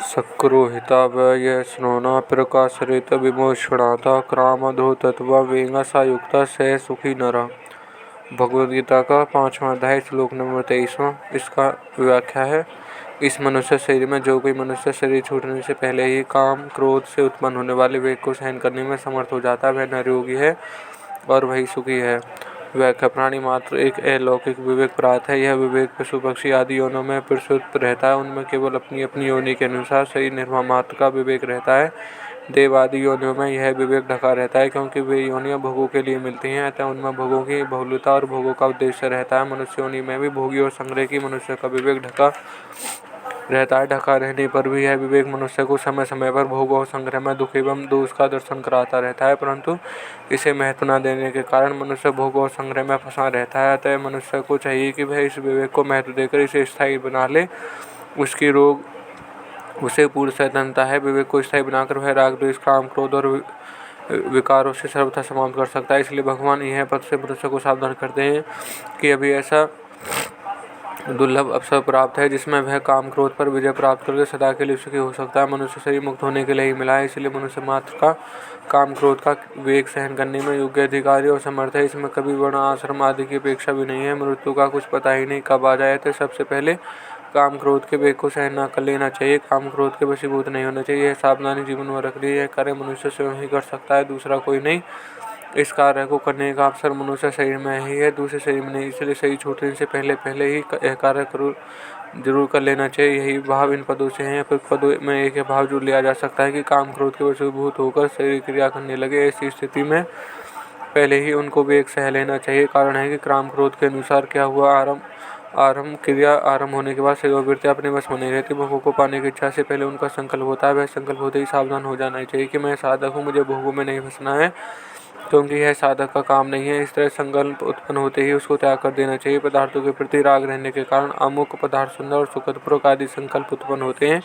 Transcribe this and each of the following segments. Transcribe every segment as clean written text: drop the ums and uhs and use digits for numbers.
सक्रोहिता व्यसनोना प्रकाशरित विमोक्षणाता क्रामधो तत्व वेगा सायुक्ता स सुखी नरा। भगवद गीता का 5वां अध्याय श्लोक नंबर 23वां। इसका व्याख्या है, इस मनुष्य शरीर में जो कोई मनुष्य शरीर छूटने से पहले ही काम क्रोध से उत्पन्न होने वाले वेग को सहन करने में समर्थ हो जाता है वह नरयोगी है और वही सुखी है। व्याख्या, प्राणी मात्र एक अलौकिक विवेक प्राप्त है। यह विवेक पशु पक्षी आदि योनियों में प्रसुप्त रहता है। उनमें केवल अपनी अपनी योनि के अनुसार शरीर निर्वाह मात्र का विवेक रहता है। देव आदि योनियों में यह विवेक ढका रहता है, क्योंकि वे योनियां भोगों के लिए मिलती हैं, अतः उनमें भोगों की बहुलता और भोगों का उद्देश्य रहता है। मनुष्य योनि में भी भोगी और संग्रह की मनुष्य का विवेक ढका रहता है। ढका रहने पर भी यह विवेक मनुष्य को समय समय पर भोग और संग्रह में दुख एवं दोष का दर्शन कराता रहता है, परंतु इसे महत्व न देने के कारण मनुष्य भोग और संग्रह में फंसा रहता है। अतः मनुष्य को चाहिए कि वह इस विवेक को महत्व देकर इसे स्थायी बना ले। उसकी रोग उसे पूर्ण स्वतंत्रता है। विवेक को स्थायी बनाकर वह राग द्वेष काम क्रोध और विकारों से सर्वथा समाप्त कर सकता है। इसलिए भगवान यह पद से मनुष्य को सावधान करते हैं कि अभी ऐसा दुर्लभ अवसर प्राप्त है जिसमें वह काम क्रोध पर विजय प्राप्त करके सदा के लिए सुखी हो सकता है। मनुष्य शरीर मुक्त होने के लिए ही मिला है, इसलिए मनुष्य मात्र का काम क्रोध का वेग सहन करने में योग्य अधिकारी और समर्थ है। इसमें कभी वर्ण आश्रम आदि की अपेक्षा भी नहीं है। मृत्यु का कुछ पता ही नहीं कब आ जाए, तो सबसे पहले काम क्रोध के वेग को सहन न कर लेना चाहिए। काम क्रोध के वशीभूत नहीं होना चाहिए। यह सावधानी जीवन में रखनी है। यह कार्य मनुष्य स्वयं ही कर सकता है, दूसरा कोई नहीं। इस कार्य को करने का अवसर मनुष्य शरीर में ही है, दूसरे शरीर में नहीं। इसलिए शरीर छूटने से पहले ही यह कार्य जरूर कर लेना चाहिए। यही भाव इन पदों से है। फिर पदों में एक भाव जोड़ लिया जा सकता है कि काम क्रोध के वशीभूत होकर शरीर क्रिया करने लगे। ऐसी स्थिति में पहले ही उनको वेग सह लेना चाहिए। कारण है कि काम क्रोध के अनुसार क्या हुआ, क्रिया आरंभ होने के बाद शरीर और वृत्ति अपने वश में नहीं रहती। भोगों को पाने की इच्छा से पहले उनका संकल्प होता है। वह संकल्प होते ही सावधान हो जाना चाहिए कि मैं साधक हूँ, मुझे भोगों में नहीं फंसना है, क्योंकि यह साधक का काम नहीं है। इस तरह संकल्प उत्पन्न होते ही उसको त्याग कर देना चाहिए। पदार्थों के प्रति राग रहने के कारण अमुक पदार्थ सुंदर और सुखदपूर्वक आदि संकल्प उत्पन्न होते हैं।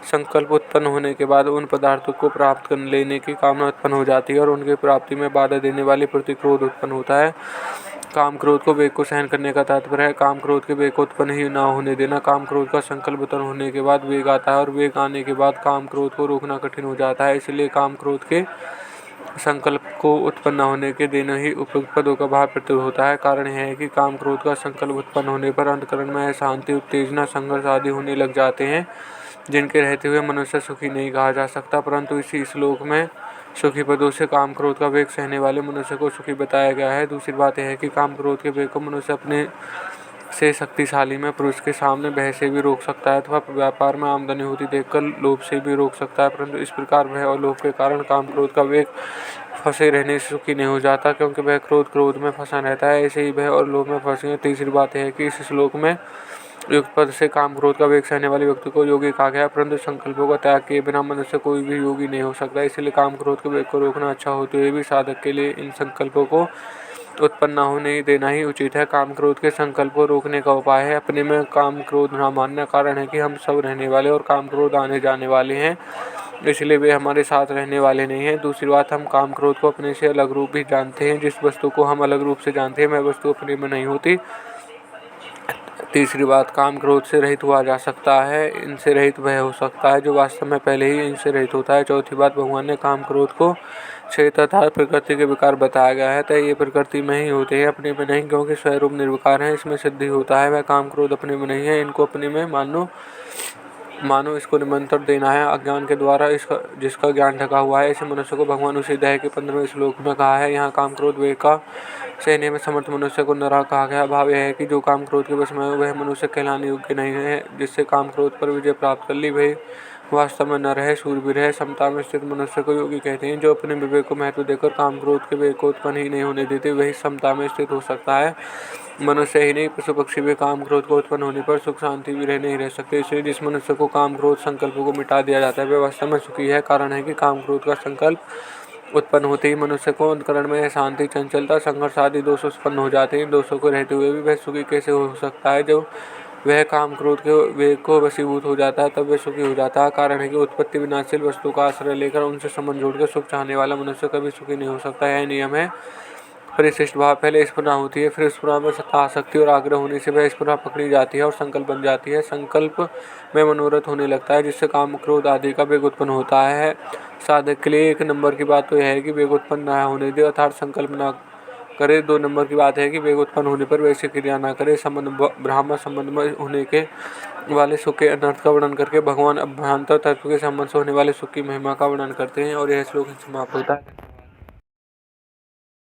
संकल्प उत्पन्न होने के बाद उन पदार्थों को प्राप्त कर लेने की कामना उत्पन्न हो जाती है और उनकी प्राप्ति में बाधा देने वाली प्रतिक्रोध उत्पन्न होता है। काम क्रोध को वेग को सहन करने का तात्पर्य है काम क्रोध के वेग को उत्पन्न ही ना होने देना। काम क्रोध का संकल्प उत्पन्न होने के बाद वेग आता है और वेग आने के बाद काम क्रोध को रोकना कठिन हो जाता है। इसलिए काम क्रोध के संकल्प को उत्पन्न होने के देना ही उपयुक्त पदों का भाव प्रतीत होता है। कारण यह है कि काम क्रोध का संकल्प उत्पन्न होने पर अंतःकरण में शांति, उत्तेजना, संघर्ष आदि होने लग जाते हैं, जिनके रहते हुए मनुष्य सुखी नहीं कहा जा सकता। परंतु इसी श्लोक में सुखी पदों से काम क्रोध का वेग सहने वाले मनुष्य को सुखी बताया गया है। दूसरी बात यह है कि काम क्रोध के वेग को मनुष्य अपने से शक्तिशाली में पुरुष के सामने भय से भी रोक सकता है अथवा व्यापार में आमदनी होती देखकर लोभ से भी रोक सकता है। परंतु इस प्रकार भय और लोभ के कारण काम क्रोध का वेग फंसे रहने से सुखी नहीं हो जाता, क्योंकि वह क्रोध में फंसा रहता है। ऐसे ही भय और लोभ में फंसे हैं। तीसरी बात यह है कि इस श्लोक में युक्त पद से काम क्रोध का वेग सहने वाले व्यक्ति को योगी कहा गया, परंतु संकल्पों का त्याग किए बिना मनुष्य कोई भी योगी नहीं हो सकता। इसलिए काम क्रोध के वेग को रोकना अच्छा होते हुए भी साधक के लिए इन संकल्पों को उत्पन्न न होने देना ही उचित है। काम क्रोध के संकल्प को रोकने का उपाय है अपने में काम क्रोध न मानना। कारण है कि हम सब रहने वाले और काम क्रोध आने जाने वाले हैं, इसलिए वे हमारे साथ रहने वाले नहीं हैं। दूसरी बात, हम काम क्रोध को अपने से अलग रूप भी जानते हैं। जिस वस्तु को हम अलग रूप से जानते हैं वह वस्तु अपने में नहीं होती। तीसरी बात, काम क्रोध से रहित हुआ जा सकता है, इनसे रहित वह हो सकता है जो वास्तव में पहले ही इनसे रहित होता है। चौथी बात, भगवान ने काम क्रोध को शरीर तथा प्रकृति के विकार बताया गया है, तो ये प्रकृति में ही होते हैं, अपने में नहीं, क्योंकि स्वरूप निर्विकार है। इसमें सिद्धि होता है। वह काम क्रोध अपने में नहीं है, इनको अपने में मानो इसको निमंत्रण देना है अज्ञान के द्वारा जिसका ज्ञान ढका हुआ है। ऐसे मनुष्य को भगवान उसी अध्याय के 15वें श्लोक में कहा है। यहाँ काम क्रोध वेग का सहने में समर्थ मनुष्य को नरः कहा गया। भाव यह है कि जो काम क्रोध के वश में वह मनुष्य कहलाने योग्य नहीं है। जिससे काम क्रोध पर विजय प्राप्त कर ली वह वास्तव में नर है, शूरवीर है। समता में स्थित मनुष्य को योगी कहते हैं। जो अपने विवेक को महत्व देकर काम क्रोध के वेग को उत्पन्न ही नहीं होने देते वही समता में स्थित हो सकता है। मनुष्य ही नहीं, पशु पक्षी भी काम क्रोध को उत्पन्न होने पर सुख शांति भी नहीं रह सकते। इसलिए जिस मनुष्य को काम क्रोध संकल्पों को मिटा दिया जाता है वह वास्तव में सुखी है। कारण है कि काम क्रोध का संकल्प उत्पन्न होते ही मनुष्य को अंतःकरण में शांति, चंचलता, संघर्ष आदि दोष उत्पन्न हो जाते हैं। दोषों को रहते हुए भी वह सुखी कैसे हो सकता है? जब वह काम क्रोध के वेग को वशीभूत हो जाता है तब वह सुखी हो जाता है। कारण है कि उत्पत्ति विनाशील वस्तु का आश्रय लेकर उनसे संबंध जोड़कर सुख चाहने वाला मनुष्य कभी सुखी नहीं हो सकता। यह नियम है। परिशिष्ट भाव पहले स्फुरना होती है, फिर स्फुरना में सत्ता, आसक्ति और आग्रह होने से वह स्फुरना पकड़ी जाती है और संकल्प बन जाती है। संकल्प में मनोरथ होने लगता है, जिससे काम, क्रोध आदि का वेग उत्पन्न होता है। साधक के लिए 1 नंबर की बात तो यह है कि वेग उत्पन्न न होने दे, अर्थात संकल्प न करे। 2 नंबर की बात है कि वेग उत्पन्न होने पर वैसे क्रिया न करे। ब्राह्मण संबंध में होने के वाले सुख के अनर्थ का वर्णन करके भगवान अभ्यंतर तत्व के संबंध से होने वाले सुख की महिमा का वर्णन करते हैं। और यह श्लोक समाप्त होता है।